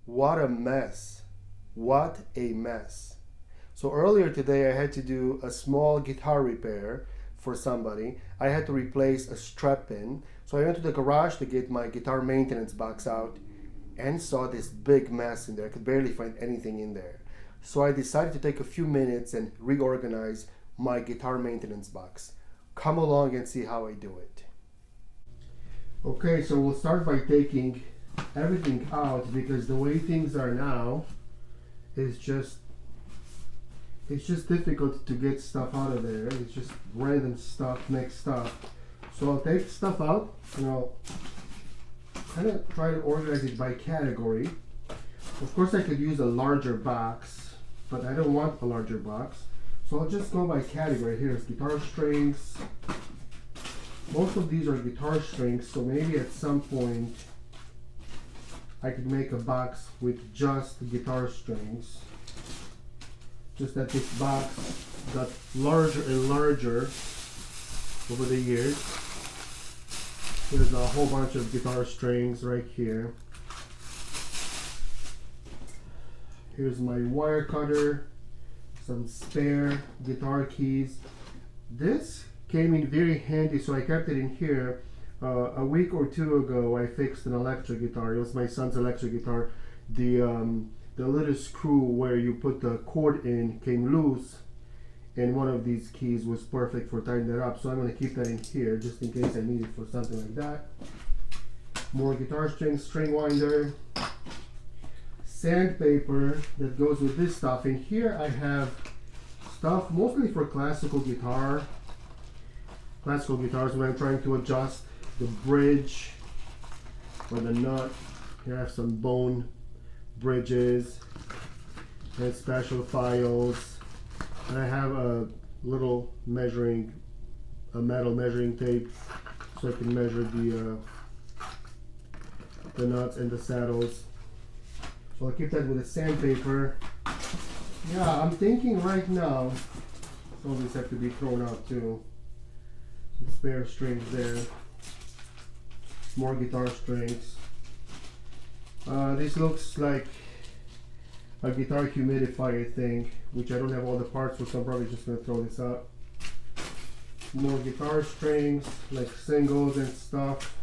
What a mess. What a mess. So earlier today I had to do a small guitar repair for somebody. I had to replace a strap pin. So I went to the garage to get my guitar maintenance box out and saw this big mess in there. I could barely find anything in there. So I decided to take a few minutes and reorganize my guitar maintenance box. Come along and see how I do it. Okay, so we'll start by taking everything out because the way things are now is just it's just difficult to get stuff out of there. It's just random stuff, mixed stuff. So I'll take stuff out and I'll kind of try to organize it by category. Of course I could use a larger box, but I don't want a larger box. So I'll just go by category. Here's guitar strings. Most of these are guitar strings, so maybe at some point I could make a box with just guitar strings. Just that this box got larger and larger over the years. There's a whole bunch of guitar strings right here. Here's my wire cutter, some spare guitar keys. This came in very handy, so I kept it in here. A week or two ago I fixed an electric guitar. It was my son's electric guitar. The little screw where you put the cord in came loose, and one of these keys was perfect for tightening that up. So I'm going to keep that in here just in case I need it for something like that. More guitar strings, string winder, sandpaper that goes with this stuff. In here I have stuff mostly for classical guitars when I'm trying to adjust the bridge or the nut. Here I have some bone bridges and special files, and I have a little metal measuring tape so I can measure the nuts and the saddles. So I'll keep that with a sandpaper. Yeah, I'm thinking right now some of these have to be thrown out too. Some spare strings there, more guitar strings. This looks like a guitar humidifier thing, which I don't have all the parts for, so I'm probably just going to throw this out. More guitar strings, like singles and stuff.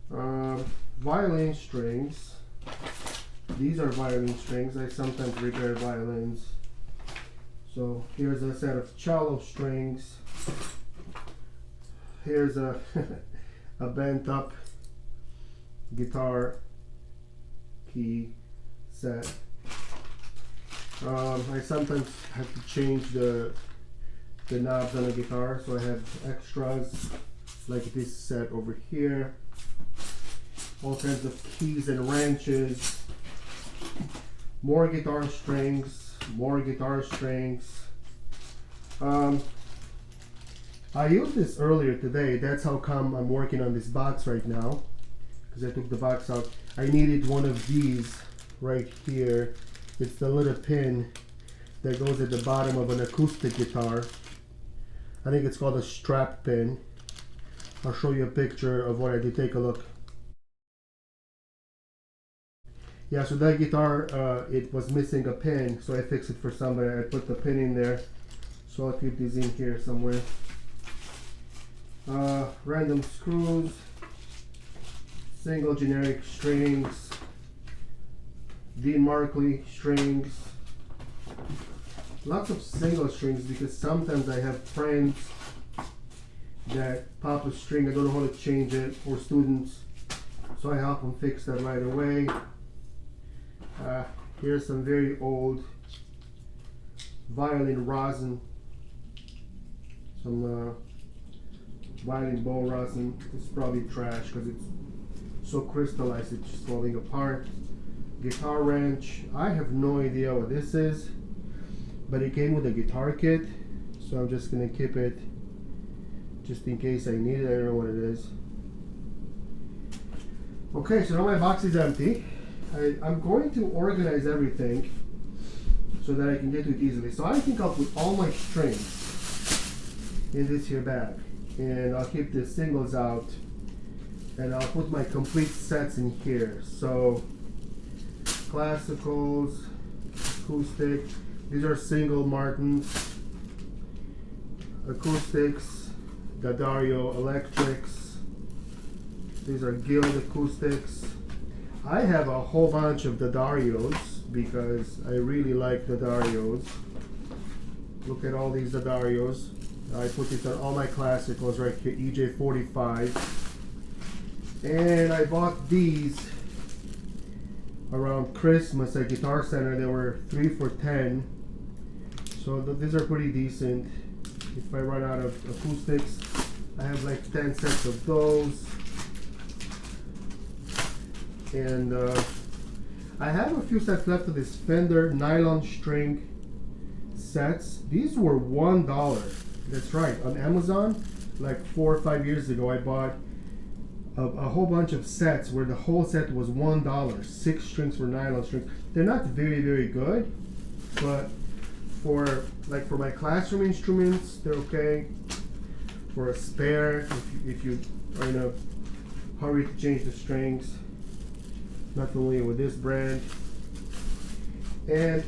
Violin strings. These are violin strings. I sometimes repair violins. So here's a set of cello strings. Here's a a bent up guitar key set. I sometimes have to change the knobs on a guitar, so I have extras like this set over here. All kinds of keys and wrenches. More guitar strings. More guitar strings. I used this earlier today. That's how come I'm working on this box right now, because I took the box out. I needed one of these right here. It's the little pin that goes at the bottom of an acoustic guitar. I think it's called a strap pin. I'll show you a picture of what I did. Take a look. Yeah, so that guitar, it was missing a pin, so I fixed it for somebody. I put the pin in there, so I'll keep these in here somewhere. Random screws, single generic strings, Dean Markley strings, lots of single strings because sometimes I have friends that pop a string, I don't know how to change it, or students, so I help them fix that right away. Here's some very old violin rosin, some violin bow rosin. It's probably trash because it's so crystallized it's just falling apart. Guitar wrench. I have no idea what this is, but it came with a guitar kit, so I'm just gonna keep it just in case I need it. I don't know what it is. Okay, so now my box is empty. I'm going to organize everything so that I can get to it easily. So I think I'll put all my strings in this here bag, and I'll keep the singles out, and I'll put my complete sets in here. So classicals, acoustic. These are single Martins, acoustics, D'Addario electrics. These are Guild acoustics. I have a whole bunch of D'Addarios because I really like D'Addarios. Look at all these D'Addarios. I put this on all my classicals right here, EJ45. And I bought these around Christmas at Guitar Center. They were 3 for $10. So these are pretty decent. If I run out of acoustics, I have like 10 sets of those. And I have a few sets left of this Fender nylon string sets. These were $1. That's right. On Amazon, like 4 or 5 years ago, I bought a whole bunch of sets where the whole set was $1. 6 strings for nylon strings. They're not very, very good, but for my classroom instruments, they're okay. For a spare, if you are in a hurry to change the strings. Not familiar with this brand. And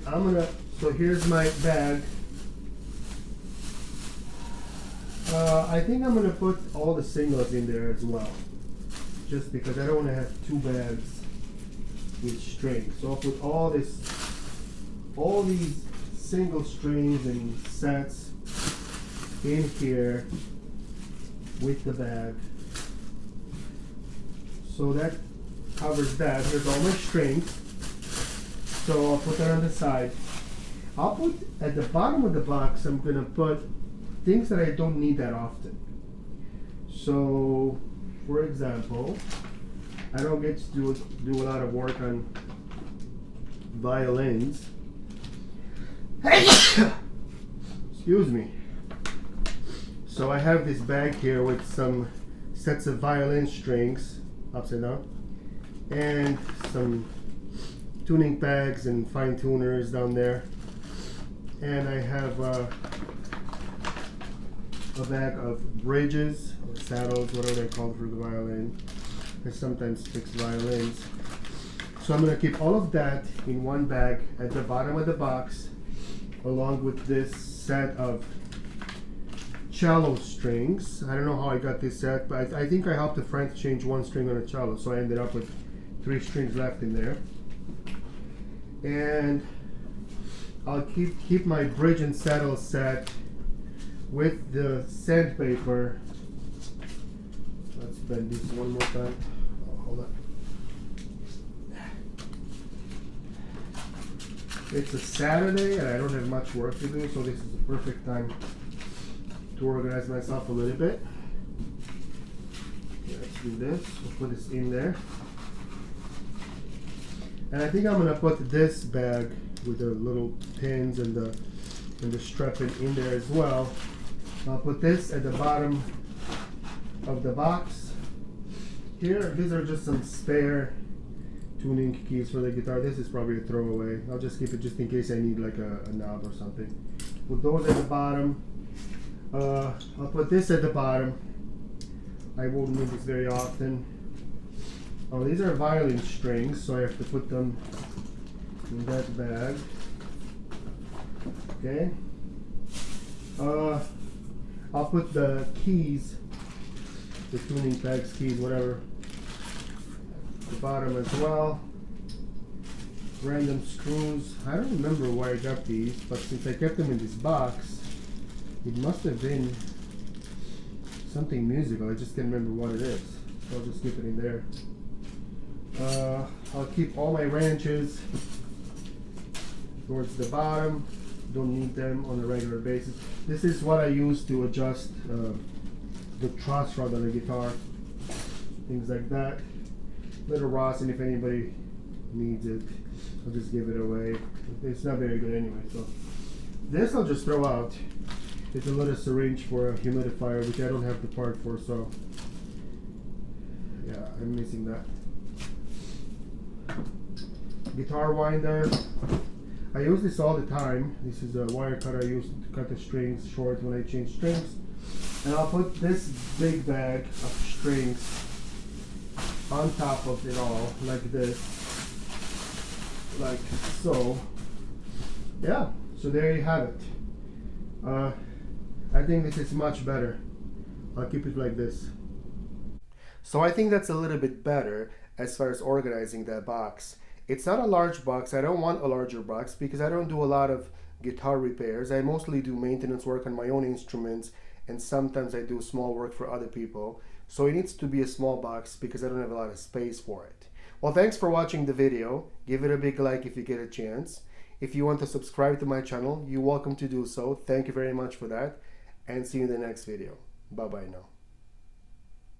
so here's my bag. I think I'm gonna put all the singles in there as well, just because I don't want to have 2 bags with strings. So I'll put all these single strings and sets in here with the bag. So that covers that. Here's all my strings. So I'll put that on the side. I'll put at the bottom of the box, I'm gonna put things that I don't need that often. So, for example, I don't get to do a lot of work on violins. Excuse me. So I have this bag here with some sets of violin strings, upside down, and some tuning pegs and fine tuners down there. And I have a bag of bridges or saddles, whatever they're called for the violin. I sometimes fix violins. So I'm going to keep all of that in one bag at the bottom of the box, along with this set of cello strings. I don't know how I got this set, but I think I helped a friend change 1 string on a cello, so I ended up with 3 strings left in there. And I'll keep my bridge and saddle set with the sandpaper. Let's bend this one more time. Oh, hold on. It's a Saturday and I don't have much work to do, so this is the perfect time to organize myself a little bit. Okay, let's do this. We'll put this in there. And I think I'm gonna put this bag with the little pins and the strapping in there as well. I'll put this at the bottom of the box. Here, these are just some spare tuning keys for the guitar. This is probably a throwaway. I'll just keep it just in case I need like a knob or something. Put those at the bottom. I'll put this at the bottom. I won't need this very often. Oh, these are violin strings, so I have to put them in that bag. Okay. I'll put the keys, the tuning pegs, keys, whatever, at the bottom as well. Random screws. I don't remember why I got these, but since I kept them in this box, it must have been something musical. I just can't remember what it is. So I'll just keep it in there. I'll keep all my wrenches towards the bottom. Don't need them on a regular basis. This is what I use to adjust the truss rod on the guitar. Things like that. Little Rosin, if anybody needs it, I'll just give it away. It's not very good anyway, so. This I'll just throw out. It's a little syringe for a humidifier, which I don't have the part for, so yeah, I'm missing that. Guitar winder. I use this all the time. This is a wire cutter I use to cut the strings short when I change strings. And I'll put this big bag of strings on top of it all, like this. like so. Yeah, so there you have it. I think this is much better. I'll keep it like this. So I think that's a little bit better as far as organizing that box. It's not a large box. I don't want a larger box because I don't do a lot of guitar repairs. I mostly do maintenance work on my own instruments, and sometimes I do small work for other people. So it needs to be a small box because I don't have a lot of space for it. Well, thanks for watching the video. Give it a big like if you get a chance. If you want to subscribe to my channel, you're welcome to do so. Thank you very much for that, and see you in the next video. Bye bye now.